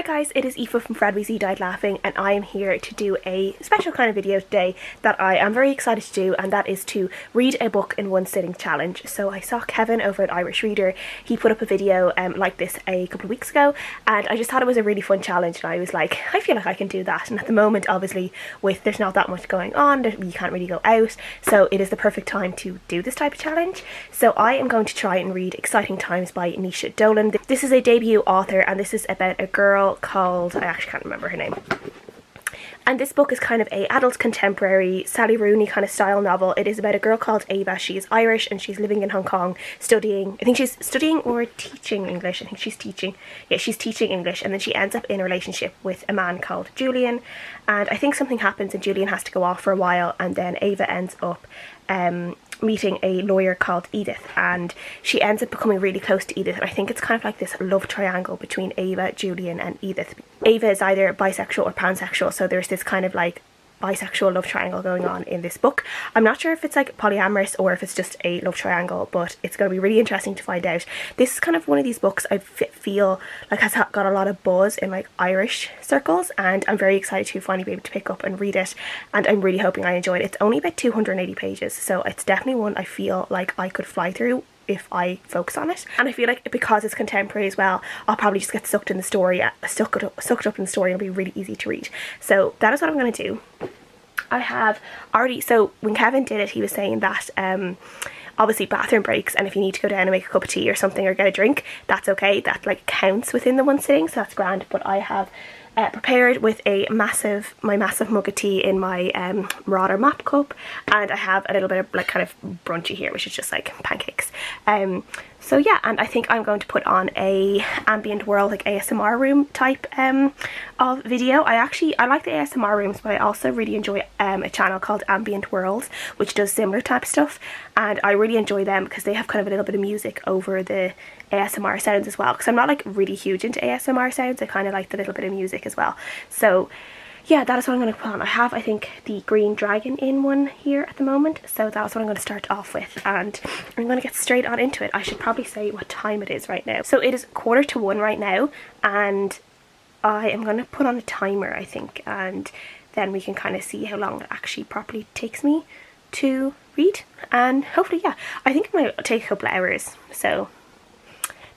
guys, it is Aoife from Fred Weasley Died Laughing, and I am here to do a special kind of video today that I am very excited to do, and that is to read a book in one sitting challenge. So I saw Kevin over at Irish Reader. He put up a video like this a couple of weeks ago, and I just thought it was a really fun challenge, and I was like, I feel like I can do that. And at the moment, obviously, there's not that much going on, you can't really go out, so it is the perfect time to do this type of challenge. So I am going to try and read Exciting Times by Naoise Dolan. This is a debut author, and this is about a girl called, I actually can't remember her name. And this book is kind of a adult contemporary Sally Rooney kind of style novel. It is about a girl called Ava. She is Irish and she's living in Hong Kong studying, I think she's studying or teaching English. I think she's teaching. Yeah, she's teaching English, and then she ends up in a relationship with a man called Julian. And I think something happens and Julian has to go off for a while, and then Ava ends up meeting a lawyer called Edith, and she ends up becoming really close to Edith. And I think it's kind of like this love triangle between Ava, Julian and Edith. Ava is either bisexual or pansexual, so there's this kind of like bisexual love triangle going on in this book. I'm not sure if it's like polyamorous or if it's just a love triangle, but it's going to be really interesting to find out. This is kind of one of these books I feel like has got a lot of buzz in like Irish circles, and I'm very excited to finally be able to pick up and read it, and I'm really hoping I enjoy it. It's only about 280 pages, so it's definitely one I feel like I could fly through if I focus on it. And I feel like because it's contemporary as well, I'll probably just get sucked in the story, sucked up in the story, and it'll be really easy to read. So that is what I'm going to do. I have already, so when Kevin did it, he was saying that obviously bathroom breaks, and if you need to go down and make a cup of tea or something or get a drink, that's okay, that like counts within the one sitting, so that's grand. But I have prepared with my massive mug of tea in my Marauder map cup, and I have a little bit of like kind of brunchy here, which is just like pancakes. So yeah, and I think I'm going to put on a ambient world, like ASMR room type of video. I like the ASMR rooms, but I also really enjoy a channel called Ambient World, which does similar type stuff, and I really enjoy them because they have kind of a little bit of music over the ASMR sounds as well, because I'm not like really huge into ASMR sounds. I kind of like the little bit of music as well. So yeah, that is what I'm going to put on. I have, I think, the green dragon in one here at the moment, so that's what I'm going to start off with, and I'm going to get straight on into it. I should probably say what time it is right now. So it is 1:45 right now, and I am going to put on a timer, I think, and then we can kind of see how long it actually properly takes me to read, and hopefully, yeah, I think it might take a couple of hours, so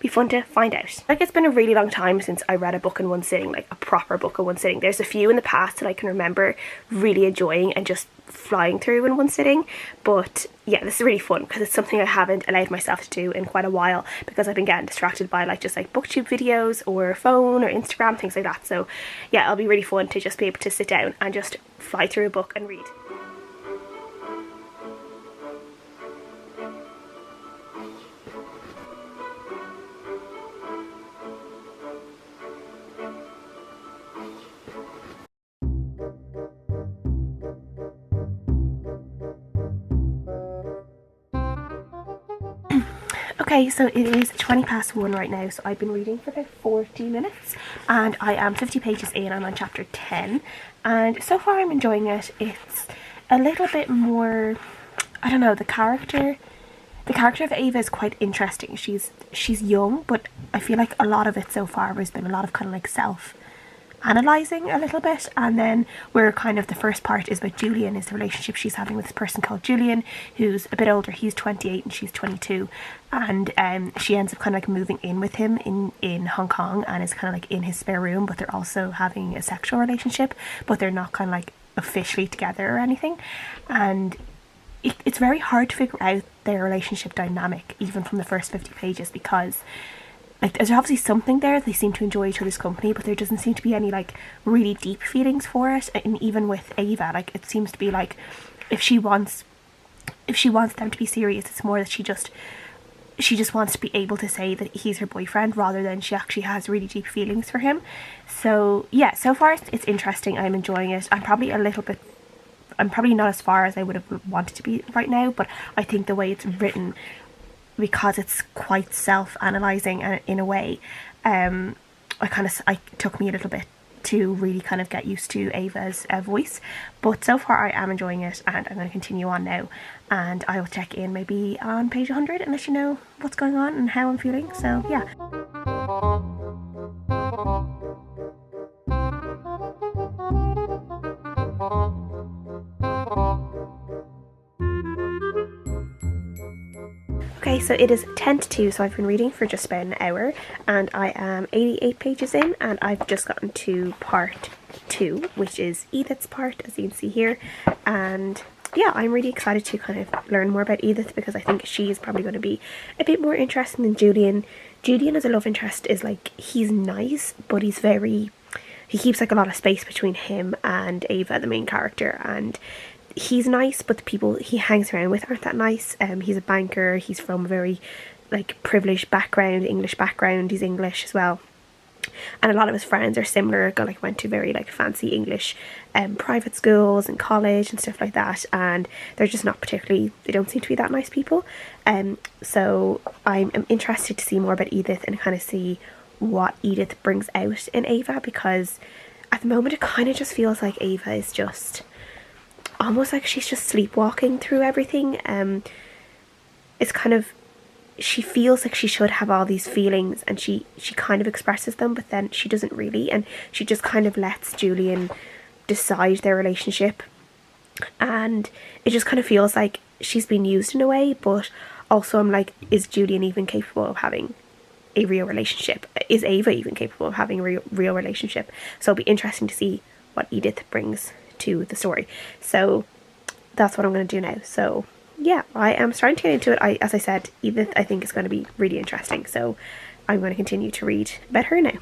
be fun to find out. Like, it's been a really long time since I read a book in one sitting, like a proper book in one sitting. There's a few in the past that I can remember really enjoying and just flying through in one sitting, but yeah, this is really fun because it's something I haven't allowed myself to do in quite a while, because I've been getting distracted by like just like booktube videos or phone or Instagram, things like that. So yeah, it'll be really fun to just be able to sit down and just fly through a book and read. Okay, so it is 1:20 right now, so I've been reading for about 40 minutes, and I am 50 pages in. I'm on chapter 10, and so far I'm enjoying it. It's a little bit more, I don't know, the character of Ava is quite interesting. She's young, but I feel like a lot of it so far has been a lot of kind of like self-analysing a little bit, and then where kind of the first part is about Julian, is the relationship she's having with this person called Julian, who's a bit older. He's 28 and she's 22, and she ends up kind of like moving in with him in Hong Kong, and is kind of like in his spare room, but they're also having a sexual relationship, but they're not kind of like officially together or anything, and it's very hard to figure out their relationship dynamic even from the first 50 pages, because like there's obviously something there. They seem to enjoy each other's company, but there doesn't seem to be any like really deep feelings for it. And even with Ava, like it seems to be like if she wants them to be serious, it's more that she just wants to be able to say that he's her boyfriend, rather than she actually has really deep feelings for him. So yeah, so far it's interesting. I'm enjoying it. I'm probably not as far as I would have wanted to be right now, but I think the way it's written, because it's quite self-analysing in a way, it took me a little bit to really kind of get used to Ava's voice, but so far I am enjoying it, and I'm going to continue on now, and I will check in maybe on page 100 and let you know what's going on and how I'm feeling. So yeah. Okay, so it is 10 to 2, so I've been reading for just about an hour, and I am 88 pages in, and I've just gotten to part 2, which is Edith's part, as you can see here. And yeah, I'm really excited to kind of learn more about Edith, because I think she is probably going to be a bit more interesting than Julian. Julian as a love interest is like, he's nice, but he keeps like a lot of space between him and Ava, the main character, and he's nice, but the people he hangs around with aren't that nice. He's a banker, he's from a very like privileged background, English background, he's English as well. And a lot of his friends are similar, went to very like fancy English private schools and college and stuff like that, and they're just not particularly, they don't seem to be that nice people. So I'm interested to see more about Edith and kind of see what Edith brings out in Ava, because at the moment it kind of just feels like Ava is just almost like she's just sleepwalking through everything. It's kind of, she feels like she should have all these feelings, and she kind of expresses them, but then she doesn't really, and she just kind of lets Julian decide their relationship, and it just kind of feels like she's been used in a way. But also I'm like, is Julian even capable of having a real relationship? Is Ava even capable of having a real relationship? So it'll be interesting to see what Edith brings to the story. So that's what I'm going to do now. So yeah, I am starting to get into it. As I said, Edith I think is going to be really interesting, so I'm going to continue to read about her now.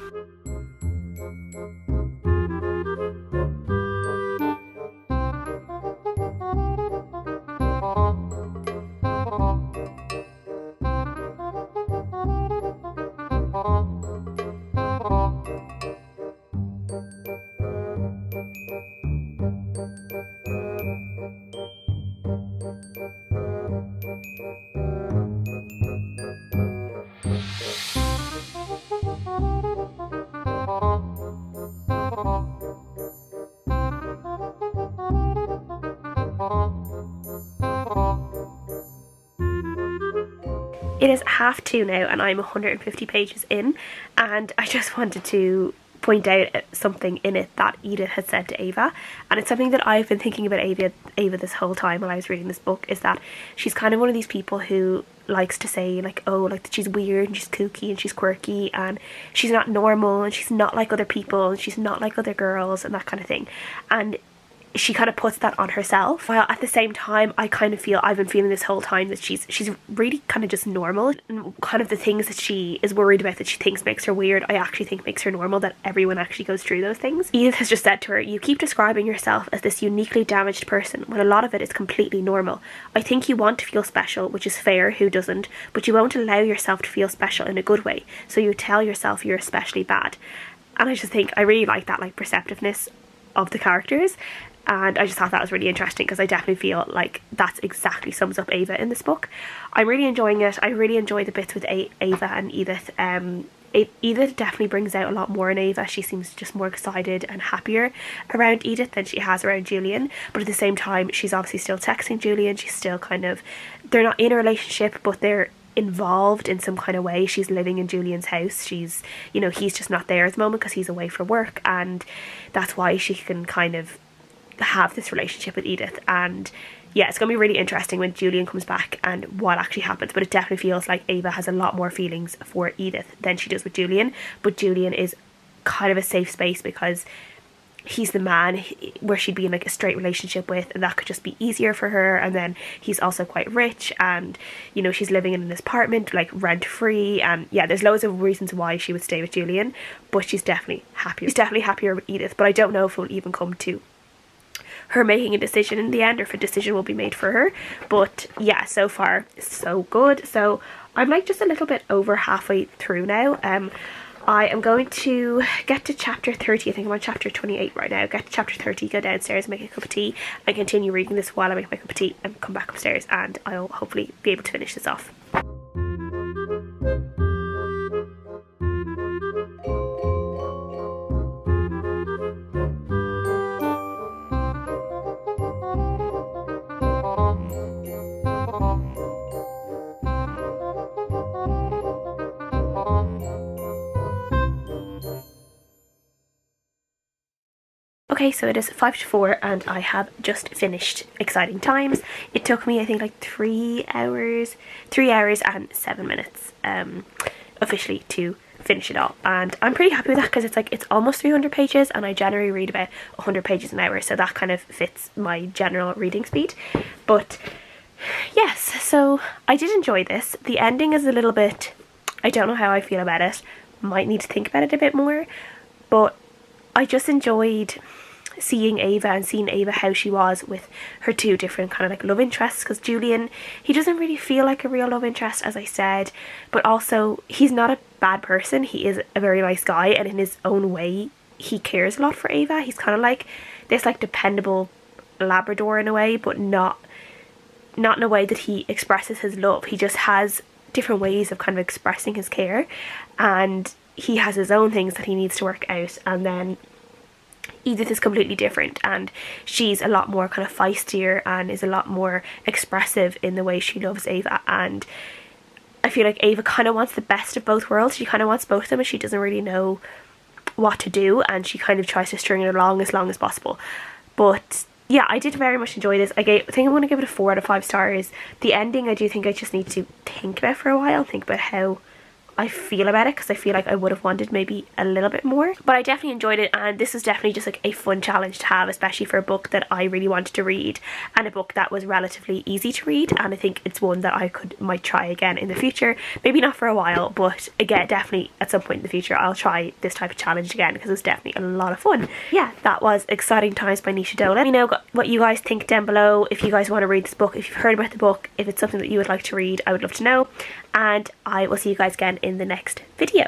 It is 2:30 now, and I'm 150 pages in, and I just wanted to point out something in it that Edith had said to Ava, and it's something that I've been thinking about Ava this whole time while I was reading this book, is that she's kind of one of these people who likes to say like, oh, like that she's weird and she's kooky and she's quirky and she's not normal and she's not like other people and she's not like other girls and that kind of thing. And she kind of puts that on herself, while at the same time I kind of feel, I've been feeling this whole time, that she's really kind of just normal, and kind of the things that she is worried about that she thinks makes her weird, I actually think makes her normal, that everyone actually goes through those things. Edith has just said to her, you keep describing yourself as this uniquely damaged person when a lot of it is completely normal. I think you want to feel special, which is fair, who doesn't, but you won't allow yourself to feel special in a good way, so you tell yourself you're especially bad. And I just think I really like that like perceptiveness of the characters. And I just thought that was really interesting, because I definitely feel like that's exactly sums up Ava in this book. I'm really enjoying it. I really enjoy the bits with Ava and Edith. Edith definitely brings out a lot more in Ava. She seems just more excited and happier around Edith than she has around Julian. But at the same time, she's obviously still texting Julian. She's still kind of, they're not in a relationship, but they're involved in some kind of way. She's living in Julian's house. She's, you know, he's just not there at the moment because he's away for work. And that's why she can kind of have this relationship with Edith. And yeah, it's gonna be really interesting when Julian comes back and what actually happens, but it definitely feels like Ava has a lot more feelings for Edith than she does with Julian. But Julian is kind of a safe space because he's the man where she'd be in like a straight relationship with, and that could just be easier for her. And then he's also quite rich, and you know, she's living in an apartment like rent free, and yeah, there's loads of reasons why she would stay with Julian, but she's definitely happier with Edith. But I don't know if it will even come to her making a decision in the end, or if a decision will be made for her. But yeah, so far so good. So I'm like just a little bit over halfway through now. I am going to get to chapter 30. I think I'm on chapter 28 right now. Get to chapter 30, go downstairs, make a cup of tea, and continue reading this while I make my cup of tea, and come back upstairs, and I'll hopefully be able to finish this off. Okay, so it is 5 to 4 and I have just finished Exciting Times. It took me, I think, like 3 hours and 7 minutes officially to finish it all, and I'm pretty happy with that because it's almost 300 pages and I generally read about 100 pages an hour, so that kind of fits my general reading speed. But yes, so I did enjoy this. The ending is a little bit, I don't know how I feel about it, might need to think about it a bit more, but I just enjoyed seeing Ava how she was with her two different kind of like love interests, because Julian, he doesn't really feel like a real love interest, as I said, but also he's not a bad person. He is a very nice guy, and in his own way he cares a lot for Ava. He's kind of like this like dependable Labrador in a way, but not in a way that he expresses his love. He just has different ways of kind of expressing his care, and he has his own things that he needs to work out, and then Edith is completely different, and she's a lot more kind of feistier and is a lot more expressive in the way she loves Ava. And I feel like Ava kind of wants the best of both worlds. She kind of wants both of them, and she doesn't really know what to do, and she kind of tries to string it along as long as possible. But yeah, I did very much enjoy this. I think I'm going to give it a 4 out of 5 stars. The ending, I do think I just need to think about for a while, think about how I feel about it, because I feel like I would have wanted maybe a little bit more, but I definitely enjoyed it, and this is definitely just like a fun challenge to have, especially for a book that I really wanted to read and a book that was relatively easy to read. And I think it's one that I might try again in the future, maybe not for a while, but again definitely at some point in the future I'll try this type of challenge again, because it's definitely a lot of fun. Yeah, that was Exciting Times by Naoise Dolan. Let me know what you guys think down below, if you guys want to read this book, if you've heard about the book, if it's something that you would like to read. I would love to know, and I will see you guys again in the next video.